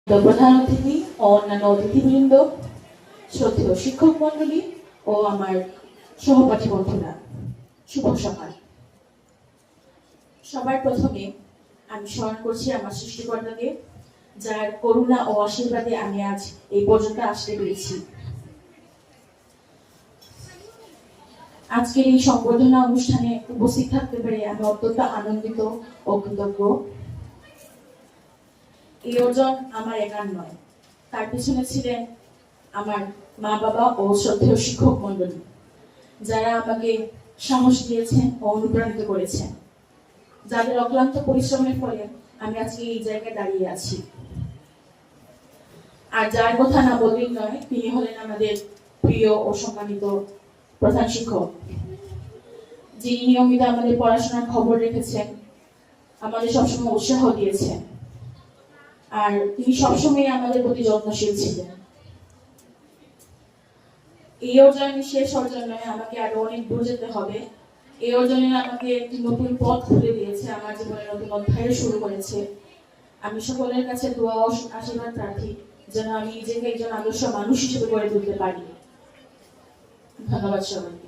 প্রধান অতিথি ও অন্যান্য অতিথিবৃন্দ, শ্রদ্ধেয় শিক্ষক মন্ডলী ও আমার সহপাঠী বন্ধুরা, শুভ সকাল। সবার প্রথমে আমি স্মরণ করছি আমার সৃষ্টিকর্তাকে, যার করুণা ও আশীর্বাদে আমি আজ এই পর্যন্ত আসতে পেরেছি। আজকের এই সংবর্ধনা অনুষ্ঠানে উপস্থিত থাকতে পেরে আমি অত্যন্ত আনন্দিত ও কৃতজ্ঞ। এই অর্জন আমার একার নয়, তার পিছনে ছিলেন আমার মা বাবা ও শ্রদ্ধেয় শিক্ষক মন্ডলী, যারা আমাকে সাহস দিয়েছেন ও অনুপ্রাণিত করেছেন, যাদের অক্লান্ত পরিশ্রমের ফলে আমি আজকে এই জায়গায় দাঁড়িয়ে আছি। আর যার কথা না বললেই নয়, তিনি হলেন আমাদের প্রিয় ও সম্মানিত প্রধান শিক্ষক, যিনি নিয়মিত আমাদের পড়াশোনার খবর রেখেছেন, আমাদের সবসময় উৎসাহ দিয়েছেন, আর তিনি সবসময় আমাদের প্রতি যত্নশীল ছিলেন। এই অর্জন শেষ অর্জন নয়, আমাকে আরো অনেক দূর যেতে হবে। এই অর্জনে আমাকে একটি নতুন পথ খুলে দিয়েছে, আমার জীবনে নতুন অধ্যায় শুরু করেছে। আমি সকলের কাছে দোয়া ও আশীর্বাদ প্রার্থী, যেন আমি নিজেকে একজন আদর্শ মানুষ হিসেবে গড়ে তুলতে পারি। ধন্যবাদ সবাইকে।